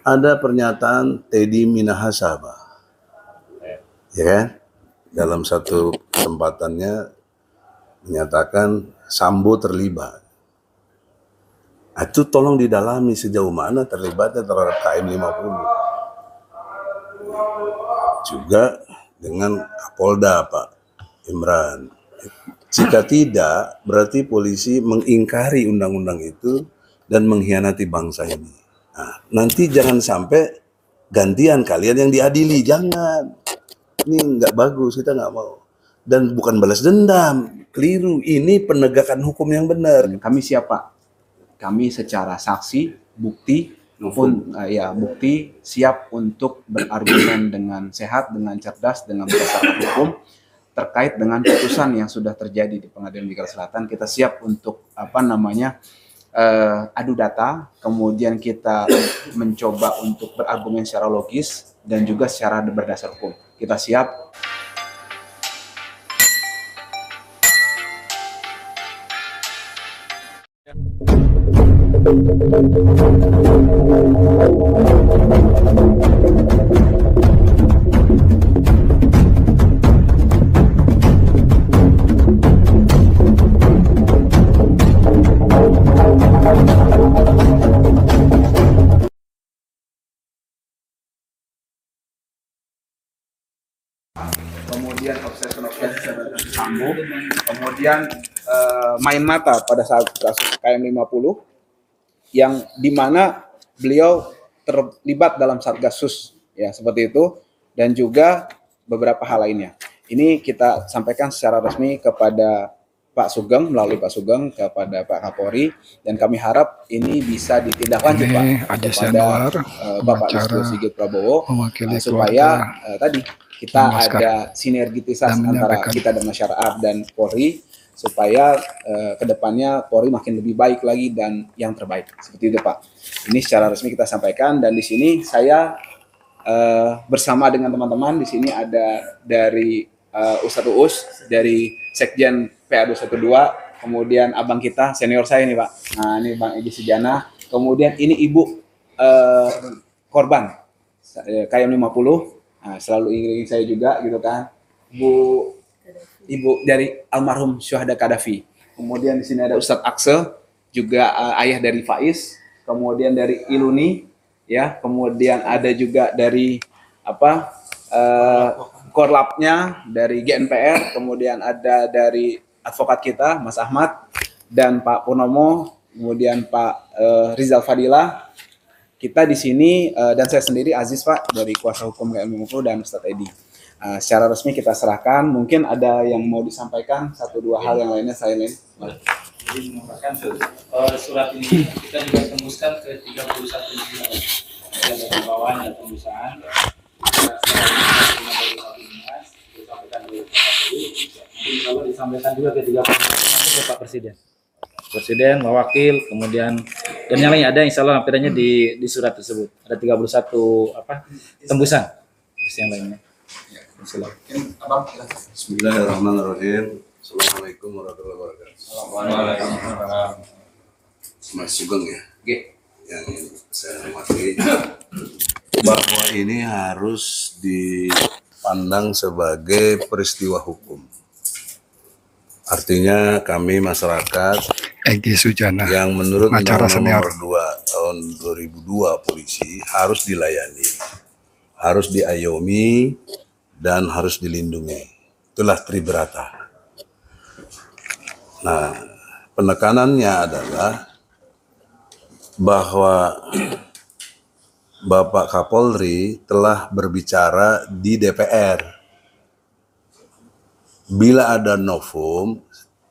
ada pernyataan Teddy Minahasa, Pak. Ya kan? Dalam satu kesempatannya menyatakan Sambo terlibat. Itu tolong didalami sejauh mana terlibatnya terhadap KM 50. Juga dengan Kapolda Pak Imran. Jika tidak, berarti polisi mengingkari undang-undang itu dan mengkhianati bangsa ini. Nah, nanti jangan sampai gantian kalian yang diadili, jangan. Ini nggak bagus, kita nggak mau. Dan bukan balas dendam, keliru. Ini penegakan hukum yang benar. Kami siapa? Kami secara saksi, bukti, bukti siap untuk berargumen dengan sehat, dengan cerdas, dengan berdasarkan hukum terkait dengan putusan yang sudah terjadi di Pengadilan Negeri Selatan. Kita siap untuk adu data, kemudian kita mencoba untuk berargumen secara logis dan juga secara berdasar hukum. Kita siap. Kemudian obsession Sambo, kemudian main mata pada saat kasus KM 50 yang dimana beliau terlibat dalam Satgasus ya seperti itu, dan juga beberapa hal lainnya. Ini kita sampaikan secara resmi kepada Pak Sugeng, melalui Pak Sugeng kepada Pak Kapolri, dan kami harap ini bisa ditindaklanjut Pak kepada Bapak Listio Sigit Prabowo supaya tadi kita ada sinergisitas antara kita dan masyarakat dan Polri supaya kedepannya Polri makin lebih baik lagi dan yang terbaik seperti itu Pak. Ini secara resmi kita sampaikan, dan di sini saya bersama dengan teman-teman. Di sini ada dari Ustadz Uus dari Sekjen PA 212, kemudian abang kita senior saya nih Pak. Nah ini Bang Egi Sujana, kemudian ini ibu korban KM 50. Nah, selalu iring saya juga gitu kan, ibu dari almarhum Syuhada Qaddafi. Kemudian di sini ada Ustadz Axel, juga ayah dari Faiz. Kemudian dari Iluni, ya. Kemudian ada juga dari Korlapnya dari GNPR. Kemudian ada dari advokat kita Mas Ahmad dan Pak Purnomo. Kemudian Pak Rizal Fadila. Kita di sini dan saya sendiri Aziz Pak dari kuasa hukum KM 50 dan Ustadz Edi. Secara resmi kita serahkan. Mungkin ada yang mau disampaikan, satu dua hal yang lainnya saya lain. Jadi mengumpulkan surat ini kita juga tembuskan ke 31 juta. Ada pembawaan dan tembusan. Kalau disampaikan juga ke 30 Pak Presiden. Presiden, Wakil, kemudian dan yang lain ada insya Allah lampirannya di surat tersebut. Ada 31 tembusan. Terus yang lainnya. Bismillahirrahmanirrahim. Assalamualaikum warahmatullahi wabarakatuh. Mas Sugeng ya, yang saya hormati, bahwa ini harus dipandang sebagai peristiwa hukum. Artinya kami masyarakat Egi Sujana yang menurut Undang-Undang senior Nomor 2 tahun 2002 polisi harus dilayani, harus diayomi, dan harus dilindungi. Itulah Tribrata. Nah, penekanannya adalah bahwa Bapak Kapolri telah berbicara di DPR. Bila ada novum,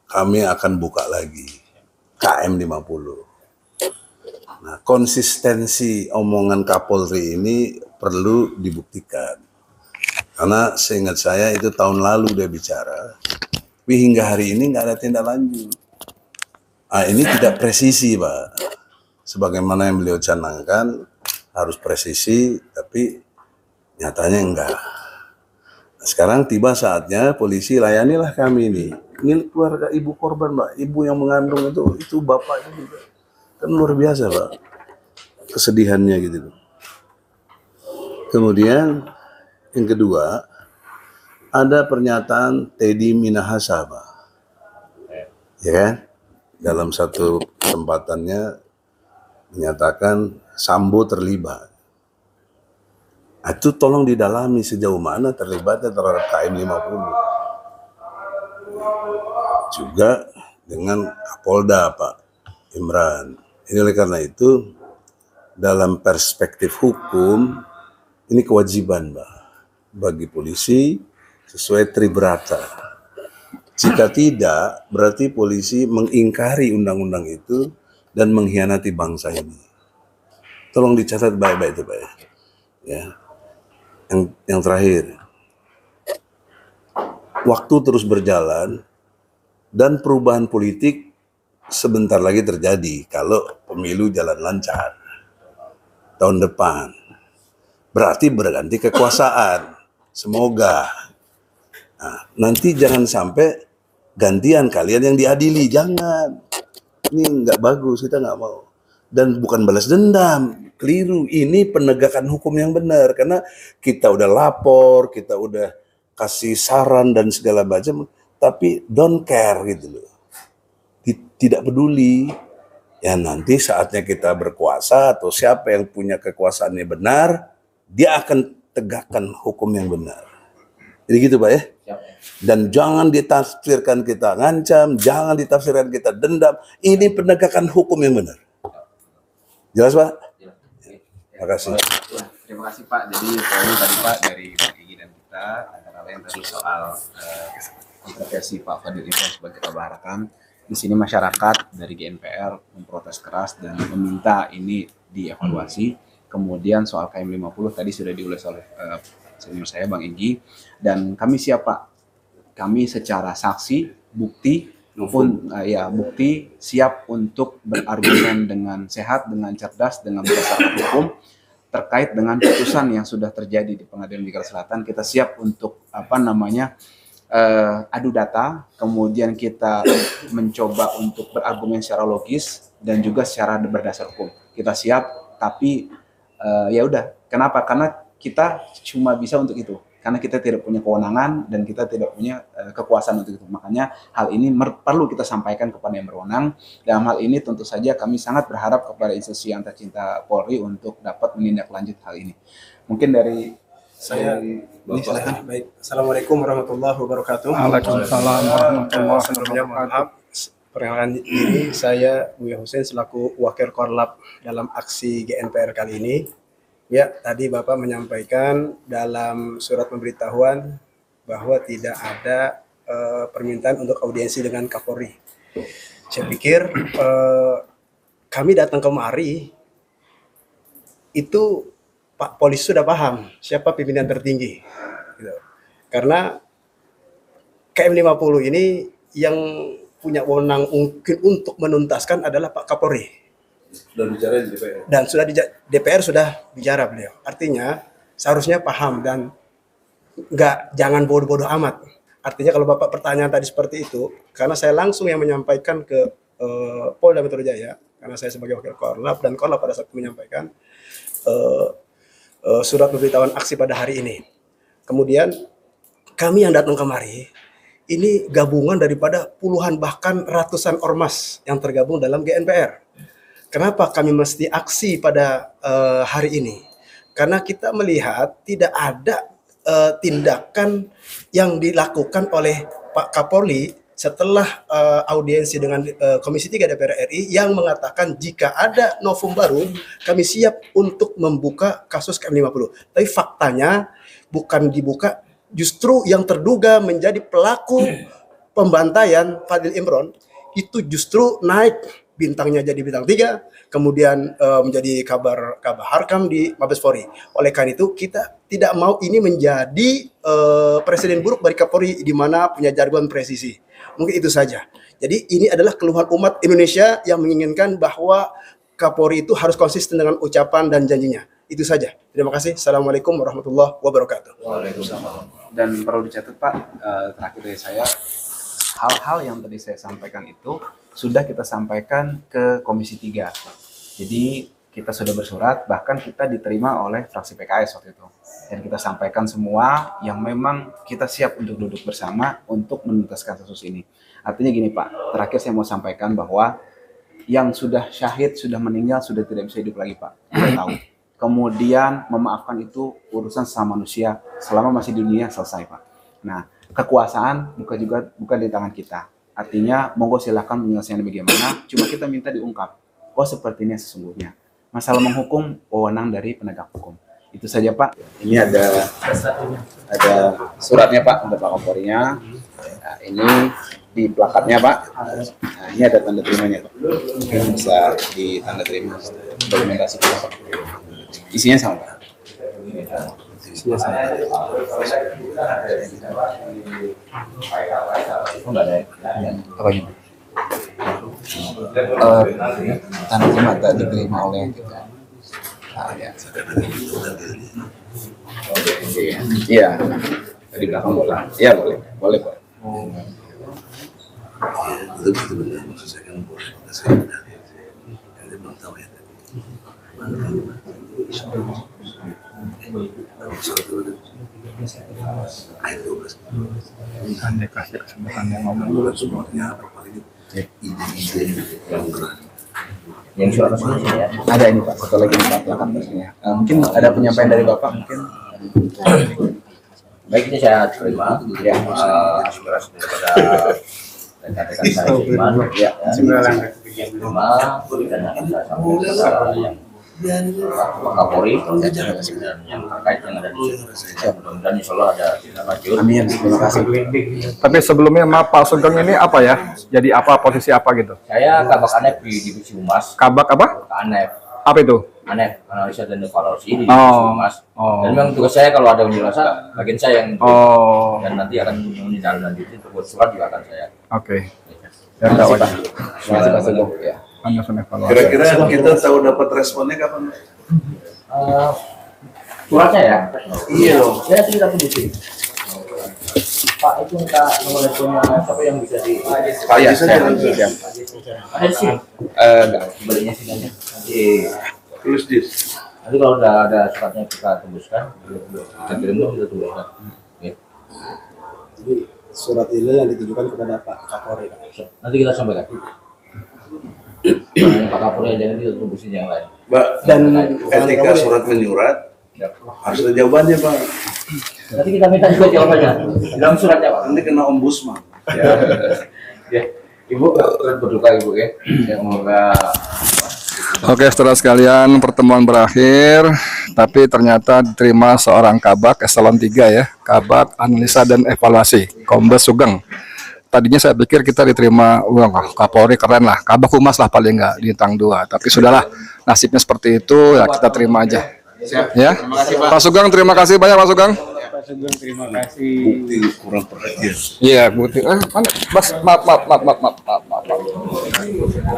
kami akan buka lagi KM 50. Nah, konsistensi omongan Kapolri ini perlu dibuktikan. Karena seingat saya itu tahun lalu dia bicara, tapi hingga hari ini nggak ada tindak lanjut. Nah, ini tidak presisi Pak. Sebagaimana yang beliau canangkan harus presisi, tapi nyatanya enggak. Nah, sekarang tiba saatnya polisi layanilah kami ini. Ini keluarga ibu korban Pak, ibu yang mengandung itu bapaknya juga. Kan luar biasa Pak, kesedihannya gitu. Kemudian yang kedua, ada pernyataan Teddy Minahasa, Pak. Ya kan? Dalam satu kesempatannya menyatakan Sambo terlibat. Itu tolong didalami sejauh mana terlibatnya terhadap KM 50. Juga dengan Kapolda Pak Imran. Ini oleh karena itu dalam perspektif hukum ini kewajiban Pak bagi polisi sesuai Tribrata. Jika tidak, berarti polisi mengingkari undang-undang itu dan mengkhianati bangsa ini. Tolong dicatat baik-baik itu Pak ya. Yang terakhir, waktu terus berjalan dan perubahan politik sebentar lagi terjadi kalau pemilu jalan lancar tahun depan. Berarti berganti kekuasaan. Semoga. Nah, nanti jangan sampai gantian kalian yang diadili. Jangan. Ini nggak bagus, kita nggak mau. Dan bukan balas dendam, keliru. Ini penegakan hukum yang benar. Karena kita udah lapor, kita udah kasih saran dan segala macam, tapi don't care gitu loh. Tidak peduli. Ya nanti saatnya kita berkuasa atau siapa yang punya kekuasaannya benar, dia akan tegakkan hukum yang benar. Jadi gitu Pak ya. Dan jangan ditafsirkan kita ngancam, jangan ditafsirkan kita dendam. Ini penegakan hukum yang benar. Jelas Pak? Terima kasih. Terima kasih Pak. Jadi poin tadi Pak dari Bang Egy dan kita antara lain tadi soal kontroversi Pak Fadil Imron sebagai Kabar Harakam. Di sini masyarakat dari GNPR memprotes keras dan meminta ini dievaluasi. Kemudian soal KM 50 tadi sudah diulas oleh senior saya Bang Egy, dan kami siap Pak. Kami secara saksi, bukti maupun bukti siap untuk berargumen dengan sehat, dengan cerdas, dengan berdasarkan hukum terkait dengan putusan yang sudah terjadi di Pengadilan Negeri Selatan. Kita siap untuk adu data, kemudian kita mencoba untuk berargumen secara logis dan juga secara berdasar hukum. Kita siap, tapi ya udah. Kenapa? Karena kita cuma bisa untuk itu. Karena kita tidak punya kewenangan dan kita tidak punya kekuasaan untuk itu. Makanya hal ini perlu kita sampaikan kepada yang berwenang. Dalam hal ini tentu saja kami sangat berharap kepada institusi yang tercinta Polri untuk dapat menindaklanjut hal ini. Mungkin dari saya baik. Assalamualaikum warahmatullahi wabarakatuh. Waalaikumsalam warahmatullahi Sebelumnya mohon maaf. Perkenalkan diri, saya Buya Hussein selaku Wakil Korlap dalam aksi GNPR kali ini. Ya, tadi Bapak menyampaikan dalam surat pemberitahuan bahwa tidak ada permintaan untuk audiensi dengan Kapolri. Saya pikir kami datang kemari itu Pak Polisi sudah paham siapa pimpinan tertinggi. Gitu. Karena KM 50 ini yang punya wewenang mungkin untuk menuntaskan adalah Pak Kapolri. Sudah bicara di DPR. Dan sudah di DPR sudah bicara beliau. Artinya seharusnya paham dan jangan bodoh-bodoh amat. Artinya kalau Bapak pertanyaan tadi seperti itu, karena saya langsung yang menyampaikan ke Polda Metro Jaya, karena saya sebagai Wakil Korlap dan Korlap pada saat menyampaikan surat pemberitahuan aksi pada hari ini. Kemudian kami yang datang kemari ini gabungan daripada puluhan bahkan ratusan ormas yang tergabung dalam GNPR. Kenapa kami mesti aksi pada hari ini? Karena kita melihat tidak ada tindakan yang dilakukan oleh Pak Kapolri setelah audiensi dengan Komisi 3 DPR RI yang mengatakan jika ada novum baru, kami siap untuk membuka kasus KM 50. Tapi faktanya bukan dibuka, justru yang terduga menjadi pelaku pembantaian Fadil Imron itu justru naik bintangnya jadi bintang 3, kemudian menjadi kabar Harkam di Mabes Polri. Oleh karena itu kita tidak mau ini menjadi presiden buruk bagi Kapolri di mana punya jargon presisi. Mungkin itu saja. Jadi ini adalah keluhan umat Indonesia yang menginginkan bahwa Kapolri itu harus konsisten dengan ucapan dan janjinya. Itu saja. Terima kasih. Assalamualaikum warahmatullahi wabarakatuh. Waalaikumsalam. Dan perlu dicatat Pak, terakhir dari saya, hal-hal yang tadi saya sampaikan itu sudah kita sampaikan ke Komisi 3. Jadi kita sudah bersurat, bahkan kita diterima oleh fraksi PKS waktu itu. Dan kita sampaikan semua yang memang kita siap untuk duduk bersama untuk menuntaskan kasus ini. Artinya gini Pak, terakhir saya mau sampaikan bahwa yang sudah syahid, sudah meninggal, sudah tidak bisa hidup lagi Pak. Kita tahu. Kemudian memaafkan itu urusan sesama manusia, selama masih di dunia selesai Pak. Nah, kekuasaan bukan di tangan kita. Artinya, monggo silakan menyelesaikan bagaimana, cuma kita minta diungkap. Oh seperti ini sesungguhnya. Masalah menghukum, wewenang dari penegak hukum. Itu saja Pak. Ini ada suratnya Pak untuk Pak Kapolrinya. Nah, ini di plakatnya Pak. Nah, ini ada tanda terimanya Pak. Ini bisa ditanda terima dokumentasi Pak. Isinya sama Pak. Isinya sama. Oh, enggak ada. Apanya? Tanda terima tak diterima oleh kita. Ya. Iya. Di belakang boleh. Iya boleh. Boleh Pak. Itu betul-betul maksud saya kan boleh. Saya belum tahu ya. Ayat 12. Anda kasih kesempatan yang ngomong. Semuanya apa paling ide-ide yang berat. Yang surat resmi ya. Ada ini Pak, foto lagi Pak plakat resminya. Mungkin ada penyampaian dari Bapak mungkin. Baik, ini saya terima ya aspirasi daripada rekan-rekan saya Iman ya terima dan akan saya sampaikan Pak Kapolri dan yang terkait yang ada di sini. Mudah-mudahan insya Allah ada tindak lanjut. Amin. Terima kasih. Tapi sebelumnya maaf Pak Sugeng ini apa ya? Jadi apa posisi apa gitu? Saya Kabak Anef di Divisi Humas. Kabak apa? Anef. Apa itu? Anef, analisa dan evaluasi di Divisi Humas. Dan memang tugas saya kalau ada unjuk rasa, bagian saya yang dan nanti akan menindaklanjuti untuk surat juga akan saya. Oke. Terima kasih Pak. Terima kasih Pak Sugeng. Ya. Anda sudah evaluasi. Kira-kira kita tahu dapat responnya kapan? Suratnya ya? Iya loh. Saya tidak publik. Pak itu minta nomor teleponnya siapa yang bisa di Pak ya, saya ada di sini. enggak. Sebenarnya sidangnya. Nanti Tulis dis. nanti kalau udah ada suratnya kita tembuskan, kita kirim dong, kita tembuskan. Ya. Jadi surat ini yang ditujukan kepada Pak Kapolri. Nanti kita sampaikan. Pak Kapolri dan kita tembusin yang lain. Mbak, Dan etika surat menyurat harus ada jawabannya Pak. Nanti kita minta juga jawabannya di dalam suratnya Pak. Nanti kena ombudsman. Ya. Ibu berduka Ibu ya. Semoga Oke, saudara sekalian, pertemuan berakhir, tapi ternyata diterima seorang kabak eselon 3 ya, kabak analisa dan evaluasi, Kombes Sugeng. Tadinya saya pikir kita diterima, wah Kapolri keren lah, kabak humas lah paling nggak, bintang 2. Tapi sudahlah, nasibnya seperti itu, ya kita terima aja. Ya, Pak Sugeng, terima kasih banyak Pak Sugeng. Bukti kurang perhatian. Iya, bukti. Mana? Mas, maaf.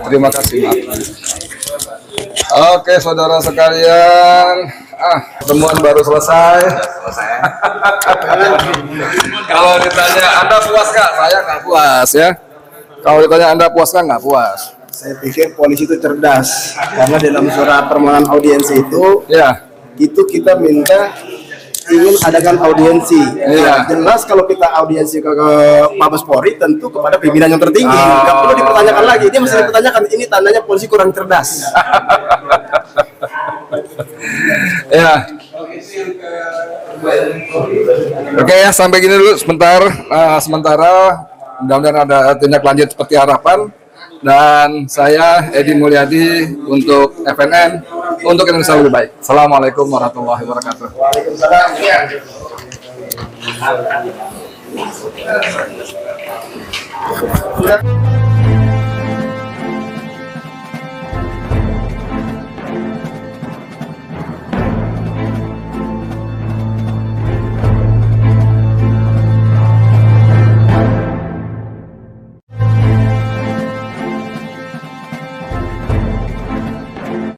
Terima kasih, maaf. Oke, saudara sekalian, pertemuan baru selesai. Kalau ditanya Anda puas nggak? Saya nggak puas ya. Kalau ditanya Anda puas nggak puas. saya pikir polisi itu cerdas karena dalam surat permohonan audiensi itu kita minta ingin adakan audiensi. Iya. Jelas kalau kita audiensi ke Mabes Polri tentu kepada pimpinan yang tertinggi. Nggak perlu dipertanyakan lagi. Dia masih dipertanyakan. Ini tandanya polisi kurang cerdas. Ya. Oke ya, sampai gini dulu sebentar. Sementara mudah-mudahan ada tindak lanjut seperti harapan. Dan saya Edi Mulyadi untuk FNN untuk Indonesia lebih baik. Assalamualaikum warahmatullahi wabarakatuh. Waalaikumsalam.